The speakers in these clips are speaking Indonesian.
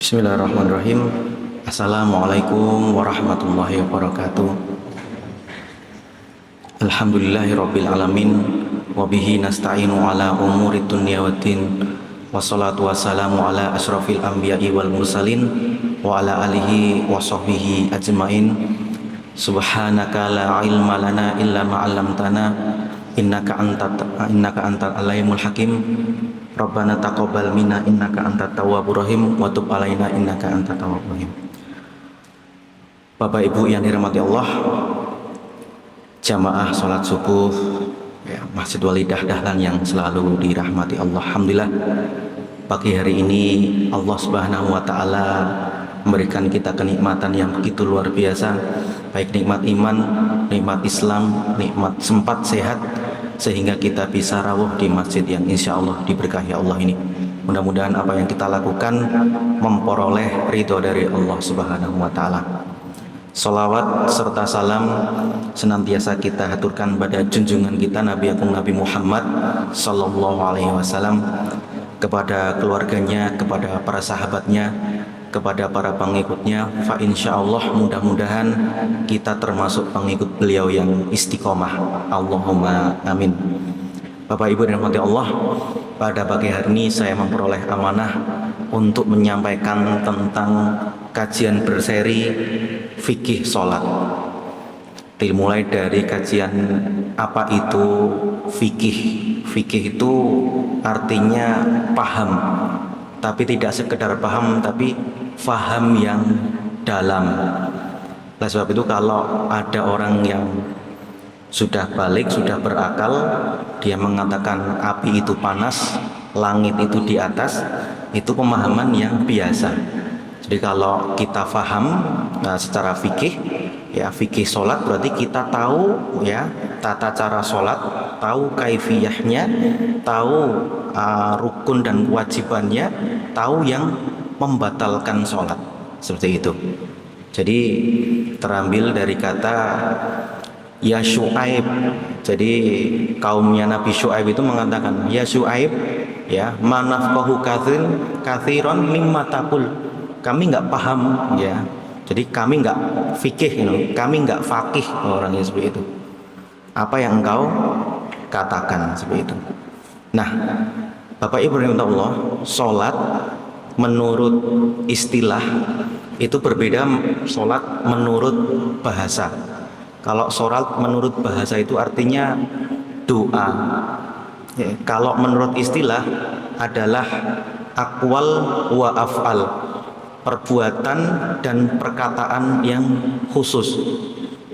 Bismillahirrahmanirrahim. Assalamualaikum warahmatullahi wabarakatuh. Alhamdulillahirabbil alamin wa bihi nasta'inu ala umuri dunya waddin. Wassalatu wassalamu ala asyrafil anbiya'i wal mursalin wa ala alihi wa sahbihi ajmain. Subhanaka la ilma lana illa ma 'allamtana innaka antal alimul hakim. Rabbana taqabbal minna innaka antat tawwabur rahim wa tub alaina innaka antat tawwabur rahim. Bapak Ibu yang dirahmati Allah, jamaah salat subuh ya, Masjid Walidah Dahlan yang selalu dirahmati Allah. Alhamdulillah pagi hari ini Allah Subhanahu wa taala memberikan kita kenikmatan yang begitu luar biasa, baik nikmat iman, nikmat Islam, nikmat sempat sehat, sehingga kita bisa rawuh di masjid yang insya Allah diberkahi Allah ini. Mudah-mudahan apa yang kita lakukan memperoleh ridho dari Allah Subhanahu wa taala. Salawat serta salam senantiasa kita haturkan pada junjungan kita Nabi Agung Nabi Muhammad sallallahu alaihi wasallam, kepada keluarganya, kepada para sahabatnya, kepada para pengikutnya. Fa insyaallah mudah-mudahan kita termasuk pengikut beliau yang istiqomah. Allahumma amin. Bapak Ibu dan rahmati Allah, pada pagi hari ini saya memperoleh amanah untuk menyampaikan tentang kajian berseri fikih sholat. Dimulai dari kajian apa itu fikih. Fikih itu artinya paham, tapi tidak sekedar paham, tapi faham yang dalam. Oleh sebab itu kalau ada orang yang sudah balik, sudah berakal, dia mengatakan api itu panas, langit itu di atas, itu pemahaman yang biasa. Jadi kalau kita faham secara fikih, ya fikih sholat berarti kita tahu ya tata cara sholat, tahu kaifiyahnya, tahu rukun dan kewajibannya, tahu yang membatalkan sholat, seperti itu. Jadi terambil dari kata ya Syu'aib. Jadi kaumnya Nabi Syu'aib itu mengatakan ya Syu'aib, ya manafqahu kathiron mimma taqul. Kami nggak paham, ya. Jadi kami nggak fikih, kami nggak fakih, orangnya seperti itu. Apa yang engkau katakan, seperti itu. Nah, Bapak Ibu rahimahullah Allah, sholat menurut istilah itu berbeda sholat menurut bahasa. Kalau sholat menurut bahasa itu artinya doa. Ya, kalau menurut istilah adalah aqwal wa af'al, perbuatan dan perkataan yang khusus,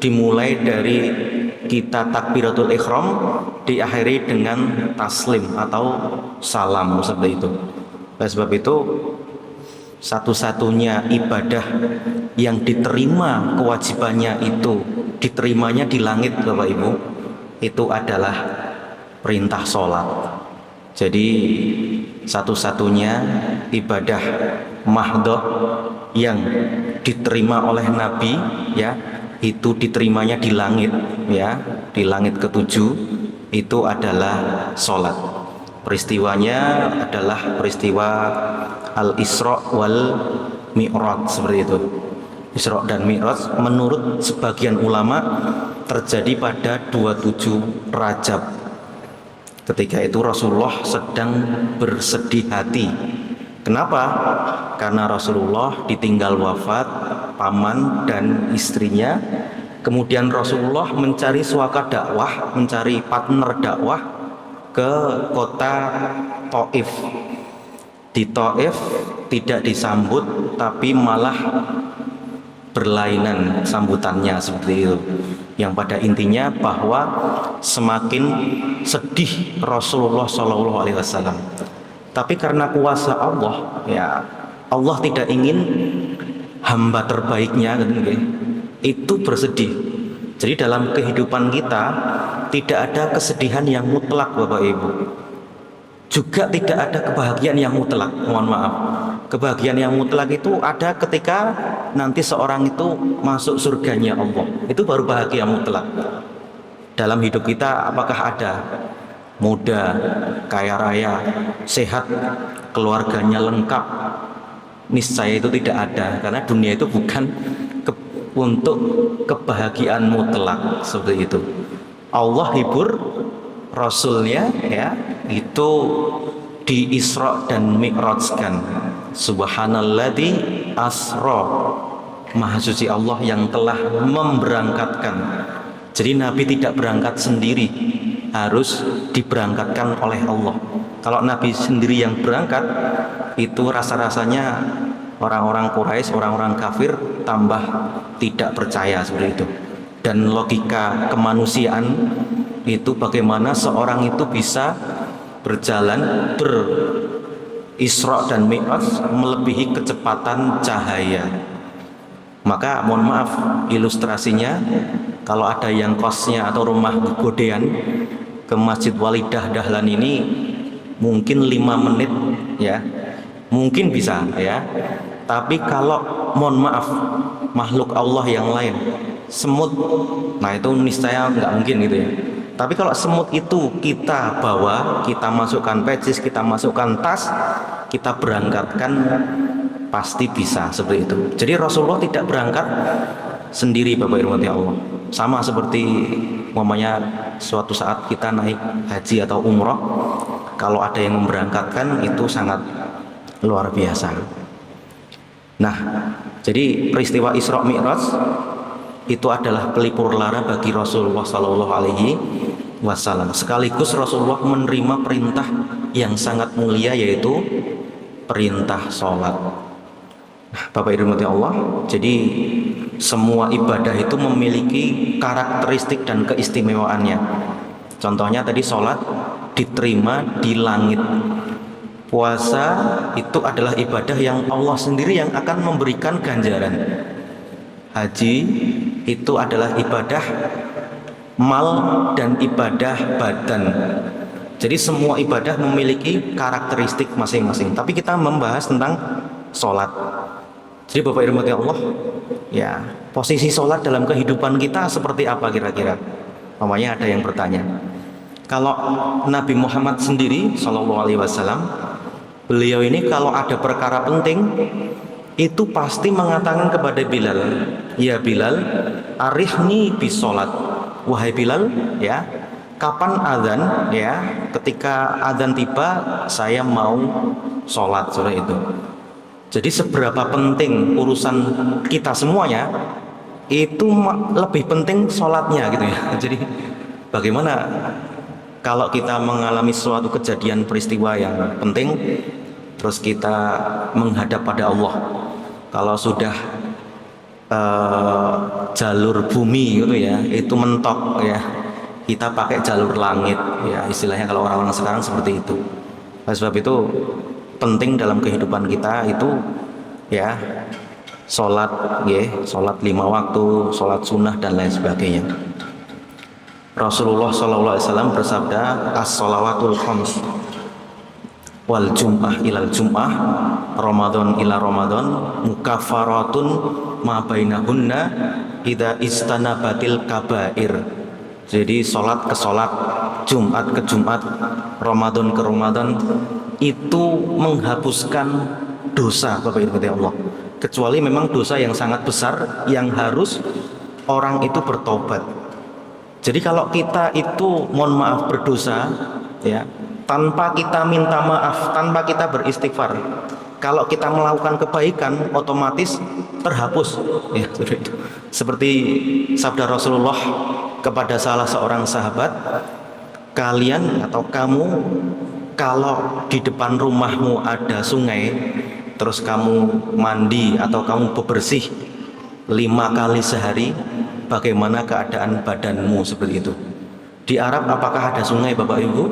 dimulai dari kita takbiratul ihram, diakhiri dengan taslim atau salam, seperti itu. Oleh sebab itu satu-satunya ibadah yang diterima kewajibannya itu diterimanya di langit, Bapak Ibu, itu adalah perintah sholat. Jadi satu-satunya ibadah mahdhah yang diterima oleh Nabi, ya, itu diterimanya di langit, ya, di langit ketujuh, itu adalah sholat. Peristiwanya adalah peristiwa Al-Isra wal Mi'raj, seperti itu. Isra dan Mi'raj menurut sebagian ulama terjadi pada 27 Rajab. Ketika itu Rasulullah sedang bersedih hati. Kenapa? Karena Rasulullah ditinggal wafat paman dan istrinya. Kemudian Rasulullah mencari suaka dakwah, mencari partner dakwah ke kota Taif. Di Taif tidak disambut, tapi malah berlainan sambutannya, seperti itu. Yang pada intinya bahwa semakin sedih Rasulullah SAW. Tapi karena kuasa Allah, ya Allah tidak ingin hamba terbaiknya itu bersedih. Jadi dalam kehidupan kita tidak ada kesedihan yang mutlak, Bapak Ibu. Juga tidak ada kebahagiaan yang mutlak. Mohon maaf. Kebahagiaan yang mutlak itu ada ketika nanti seorang itu masuk surganya Allah. Itu baru bahagia mutlak. Dalam hidup kita apakah ada muda, kaya raya, sehat, keluarganya lengkap, niscaya itu tidak ada, karena dunia itu bukan untuk kebahagiaan mutlak seperti itu. Allah hibur Rasulnya ya itu di Isra dan Mi'rajkan. Subhanalladzi asra, Maha suci Allah yang telah memberangkatkan. Jadi Nabi tidak berangkat sendiri, harus diberangkatkan oleh Allah. Kalau Nabi sendiri yang berangkat, itu rasa-rasanya orang-orang Quraisy, orang-orang kafir tambah tidak percaya seperti itu. Dan logika kemanusiaan itu bagaimana seorang itu bisa berjalan Isra dan Mi'raj melebihi kecepatan cahaya. Maka mohon maaf, ilustrasinya kalau ada yang kosnya atau rumah godean ke Masjid Walidah Dahlan ini mungkin 5 menit ya, mungkin bisa ya. Tapi kalau mohon maaf makhluk Allah yang lain, semut, nah itu niscaya nggak mungkin gitu ya. Tapi kalau semut itu kita bawa, kita masukkan pecis, kita masukkan tas, kita berangkatkan, pasti bisa seperti itu. Jadi Rasulullah tidak berangkat sendiri, Bapak Ibu Allah. Sama seperti umpamanya suatu saat kita naik haji atau umroh, kalau ada yang memberangkatkan itu sangat luar biasa. Nah, jadi peristiwa Isra Mi'raj itu adalah pelipur lara bagi Rasulullah Sallallahu Alaihi Wasallam. Sekaligus Rasulullah menerima perintah yang sangat mulia, yaitu perintah sholat. Nah, Bapak Ibu Allah, jadi semua ibadah itu memiliki karakteristik dan keistimewaannya. Contohnya tadi sholat diterima di langit. Puasa itu adalah ibadah yang Allah sendiri yang akan memberikan ganjaran. Haji itu adalah ibadah mal dan ibadah badan. Jadi semua ibadah memiliki karakteristik masing-masing. Tapi kita membahas tentang sholat. Jadi Bapak Ibu Allah, ya posisi sholat dalam kehidupan kita seperti apa kira-kira? Namanya ada yang bertanya. Kalau Nabi Muhammad sendiri Sallallahu Alaihi Wasallam, beliau ini kalau ada perkara penting itu pasti mengatakan kepada Bilal, ya Bilal, arihni bis sholat. Wahai Bilal, ya, kapan azan? Ya, ketika azan tiba, saya mau sholat, sore itu. Jadi seberapa penting urusan kita semuanya, itu lebih penting sholatnya gitu ya. Jadi bagaimana kalau kita mengalami suatu kejadian peristiwa yang penting, terus kita menghadap pada Allah. Kalau sudah jalur bumi gitu ya, itu mentok ya, kita pakai jalur langit ya, istilahnya kalau orang-orang sekarang seperti itu. Oleh sebab itu penting dalam kehidupan kita itu ya sholat ya, sholat 5 waktu, sholat sunnah dan lain sebagainya. Rasulullah SAW bersabda, as-sholawatul khams wal jum'ah ilal jum'ah, Ramadan ila Ramadan, mukaffaratun ma bainahunna idza istanabatil kabair. Jadi sholat ke sholat, Jumat ke Jumat, Ramadan ke Ramadan, itu menghapuskan dosa, Bapak Ibu Allah. Kecuali memang dosa yang sangat besar yang harus orang itu bertobat. Jadi kalau kita itu mohon maaf berdosa ya, tanpa kita minta maaf, tanpa kita beristighfar, kalau kita melakukan kebaikan otomatis terhapus ya, seperti sabda Rasulullah kepada salah seorang sahabat, kalian atau kamu kalau di depan rumahmu ada sungai, terus kamu mandi atau kamu bebersih 5 kali sehari, bagaimana keadaan badanmu seperti itu? Di Arab apakah ada sungai, Bapak Ibu?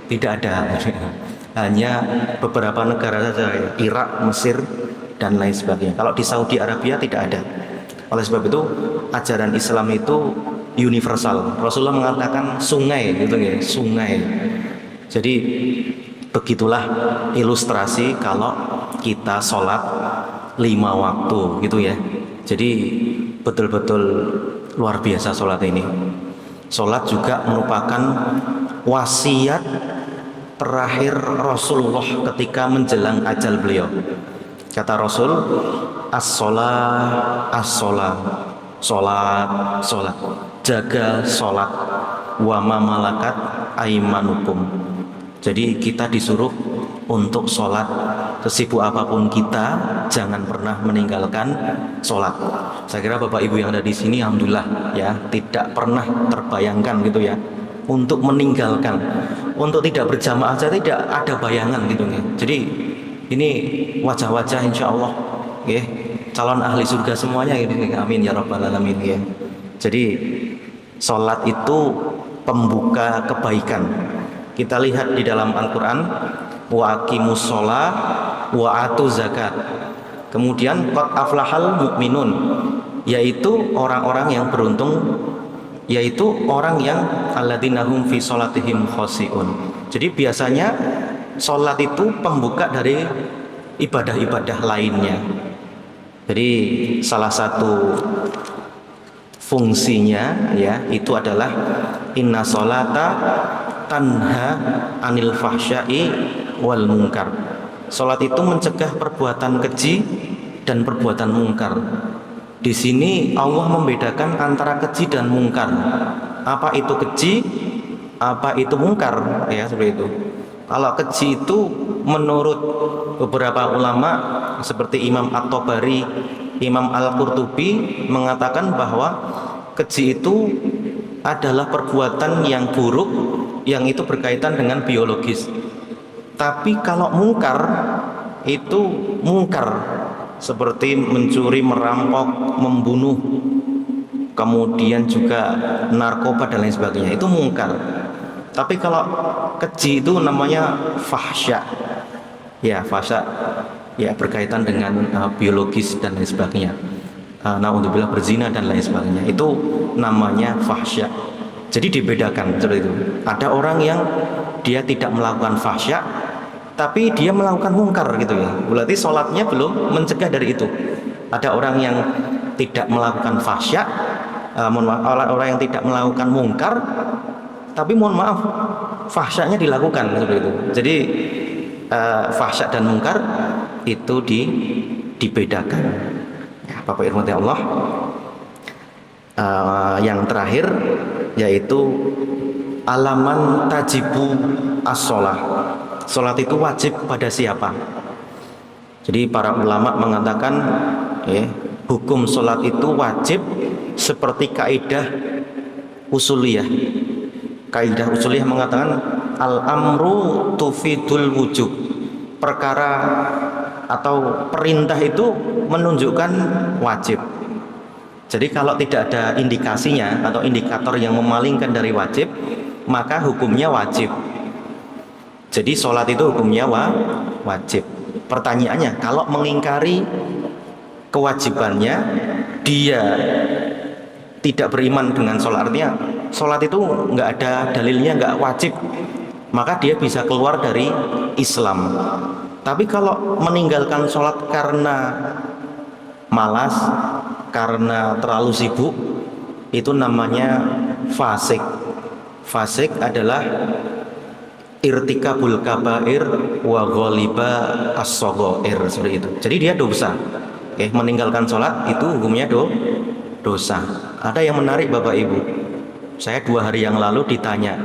Tidak ada. Hanya beberapa negara saja, Irak, Mesir dan lain sebagainya. Kalau di Saudi Arabia tidak ada. Oleh sebab itu ajaran Islam itu universal. Rasulullah mengatakan sungai gitu ya, sungai. Jadi begitulah ilustrasi kalau kita sholat 5 waktu gitu ya. Jadi betul-betul luar biasa sholat ini. Sholat juga merupakan wasiat terakhir Rasulullah ketika menjelang ajal beliau. Kata Rasul, as-sholah, as-sholah, sholat, sholat, jaga sholat, wa ma malakat aimanukum. Jadi kita disuruh untuk sholat, sesibuk apapun kita, jangan pernah meninggalkan sholat. Saya kira Bapak Ibu yang ada di sini, alhamdulillah ya, tidak pernah terbayangkan gitu ya, untuk meninggalkan, untuk tidak berjamaah saja tidak ada bayangan gitu ya. Jadi ini wajah-wajah insya Allah ya, calon ahli surga semuanya gitu ya. Amin ya rabbal alamin ya. Jadi sholat itu pembuka kebaikan. Kita lihat di dalam Al-Quran, wa aqimus sholah wa atu zakat. Kemudian qad aflahal mu'minun, yaitu orang-orang yang beruntung, yaitu orang yang alladzina hum fi sholatihim khoshi'un. Jadi biasanya sholat itu pembuka dari ibadah-ibadah lainnya. Jadi salah satu fungsinya ya itu adalah inna sholata tanha anil fahsya'i wal munkar. Sholat itu mencegah perbuatan keji dan perbuatan mungkar. Di sini Allah membedakan antara keji dan mungkar. Apa itu keji, apa itu mungkar ya, seperti itu. Kalau keji itu menurut beberapa ulama seperti Imam At-Tabari, Imam Al-Qurtubi mengatakan bahwa keji itu adalah perbuatan yang buruk yang itu berkaitan dengan biologis. Tapi kalau mungkar itu mungkar seperti mencuri, merampok, membunuh, kemudian juga narkoba dan lain sebagainya, itu mungkar. Tapi kalau keji itu namanya fahsya. Ya, fahsya ya berkaitan dengan biologis dan lain sebagainya. Naudzubillah, berzina dan lain sebagainya. Itu namanya fahsya. Jadi dibedakan seperti itu. Ada orang yang dia tidak melakukan fahsya, tapi dia melakukan mungkar gitu ya. Berarti sholatnya belum mencegah dari itu. Ada orang yang tidak melakukan fahsya, orang yang tidak melakukan mungkar, tapi mohon maaf fahsyanya dilakukan seperti itu. Jadi fahsya dan mungkar itu dibedakan. Ya, Bapak Irmati Allah. Yang terakhir yaitu alaman tajibu as-sholah. Sholat itu wajib pada siapa? Jadi para ulama mengatakan hukum sholat itu wajib seperti kaidah usuliyah. Kaidah usuliyah mengatakan al-amru tufidul wujub. Perkara atau perintah itu menunjukkan wajib. Jadi kalau tidak ada indikasinya atau indikator yang memalingkan dari wajib, maka hukumnya wajib. Jadi sholat itu hukumnya wajib. Pertanyaannya, kalau mengingkari kewajibannya, dia tidak beriman dengan sholat, artinya sholat itu nggak ada dalilnya, nggak wajib, maka dia bisa keluar dari Islam. Tapi kalau meninggalkan sholat karena malas, karena terlalu sibuk, itu namanya fasik. Fasik adalah irtikabul kabair wa ghaliba as-shaghair, seperti itu. Jadi dia dosa. Meninggalkan sholat itu hukumnya dosa. Ada yang menarik Bapak Ibu. Saya 2 hari yang lalu ditanya,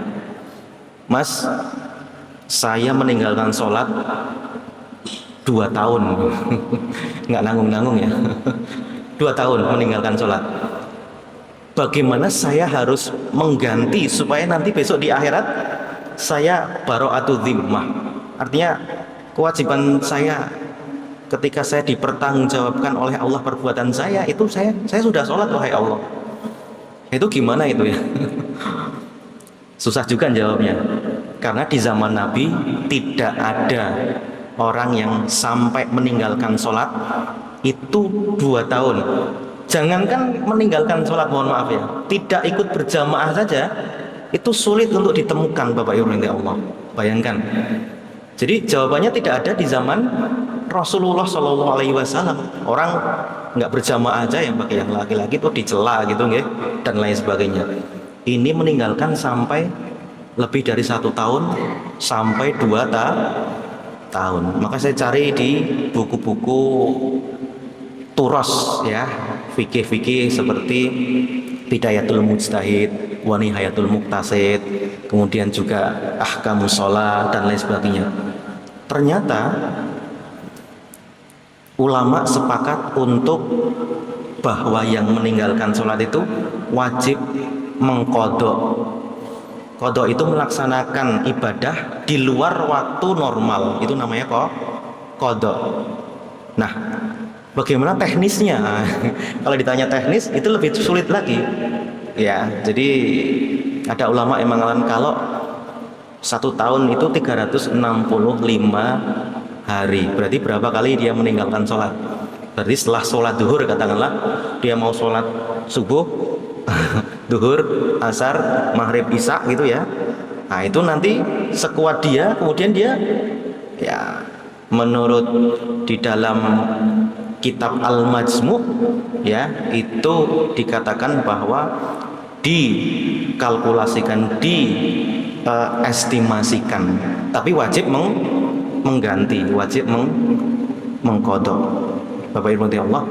Mas, saya meninggalkan sholat 2 tahun. Nggak nanggung-nanggung ya. 2 tahun meninggalkan sholat. Bagaimana saya harus mengganti supaya nanti besok di akhirat saya bara'atu dhimmah. Artinya kewajiban saya ketika saya dipertanggungjawabkan oleh Allah perbuatan saya itu saya sudah sholat wahai Allah. Itu gimana itu ya? Susah juga jawabnya. Karena di zaman Nabi tidak ada orang yang sampai meninggalkan sholat itu 2 tahun. Jangankan meninggalkan sholat, mohon maaf ya, tidak ikut berjamaah saja itu sulit untuk ditemukan Bapak Ibu yang Allah. Bayangkan. Jadi jawabannya tidak ada di zaman Rasulullah SAW. Orang nggak berjamaah aja, yang pakai yang laki-laki itu dicela gitu nggih, dan lain sebagainya. Ini meninggalkan sampai lebih dari 1 tahun sampai 2 tahun. Maka saya cari di buku-buku turos ya, fikih-fikih seperti Bidayatul Mujtahid, wa Nihayatul Muqtasid, kemudian juga Ahkamus Shalah dan lain sebagainya. Ternyata ulama sepakat untuk bahwa yang meninggalkan sholat itu wajib mengkodok. Kodok itu melaksanakan ibadah di luar waktu normal, itu namanya kok kodok. Nah, bagaimana teknisnya? Kalau ditanya teknis itu lebih sulit lagi. Ya, jadi ada ulama yang mengatakan kalau 1 tahun itu 365 hari. Berarti berapa kali dia meninggalkan sholat? Berarti setelah sholat duhur katakanlah dia mau sholat subuh, duhur, asar, maghrib, isya gitu ya. Nah itu nanti sekuat dia, kemudian dia ya menurut di dalam kitab Al-Majmu' ya itu dikatakan bahwa dikalkulasikan, diestimasikan, tapi wajib mengganti, wajib mengkodok. Bapak Ibu Allah,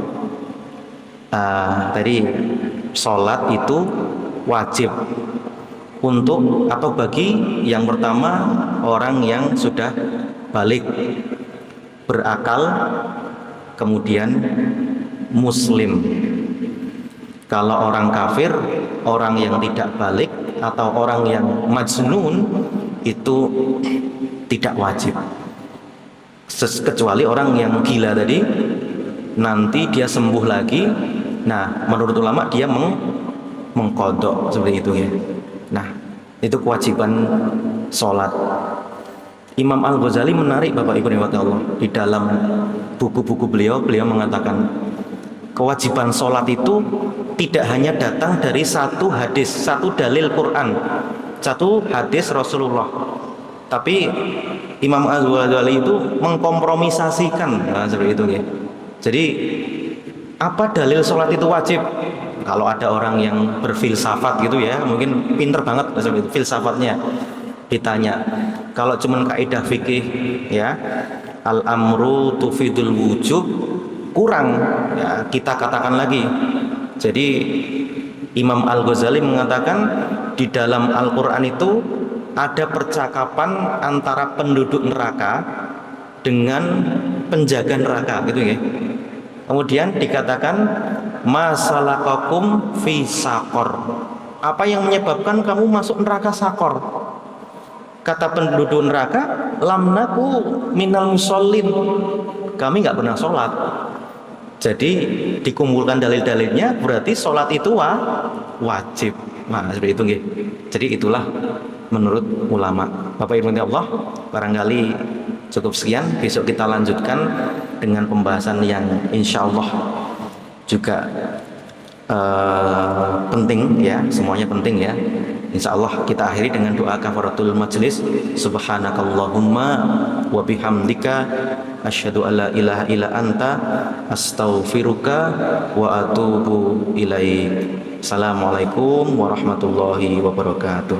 tadi sholat itu wajib untuk atau bagi yang pertama orang yang sudah balik, berakal, kemudian muslim. Kalau orang kafir, orang yang tidak balik atau orang yang majnun itu tidak wajib, kecuali orang yang gila tadi, nanti dia sembuh lagi. Nah, menurut ulama dia mengkodok seperti itu ya. Nah, itu kewajiban sholat. Imam Al-Ghazali menarik Bapak Ibu rahimani Allah. Di dalam buku-buku beliau mengatakan kewajiban sholat itu tidak hanya datang dari satu hadis, satu dalil Quran, satu hadis Rasulullah. Tapi Imam Al-Ghazali itu mengkompromisasikan, nah, seperti itu ya. Jadi apa dalil sholat itu wajib? Kalau ada orang yang berfilsafat gitu ya, mungkin pinter banget seperti itu filsafatnya, ditanya kalau cuman kaidah fikih ya, al-amru tufidul wujub, kurang ya, kita katakan lagi. Jadi Imam Al-Ghazali mengatakan di dalam Al-Quran itu ada percakapan antara penduduk neraka dengan penjaga neraka gitu ya. Kemudian dikatakan masalakakum fi sakor, apa yang menyebabkan kamu masuk neraka sakor? Kata penduduk neraka, lam naku minal musallin, kami nggak pernah sholat. Jadi dikumpulkan dalil-dalilnya, berarti sholat itu wajib. Nah seperti itu gitu. Jadi itulah menurut ulama. Bapak Ibu Allah, barangkali cukup sekian. Besok kita lanjutkan dengan pembahasan yang insya Allah juga penting ya, semuanya penting ya. Insya Allah kita akhiri dengan doa kafaratul majlis. Subhanakallahumma wa bihamdika asyhadu alla ilaha illa anta astaghfiruka wa atubu ilaik. Assalamualaikum warahmatullahi wabarakatuh.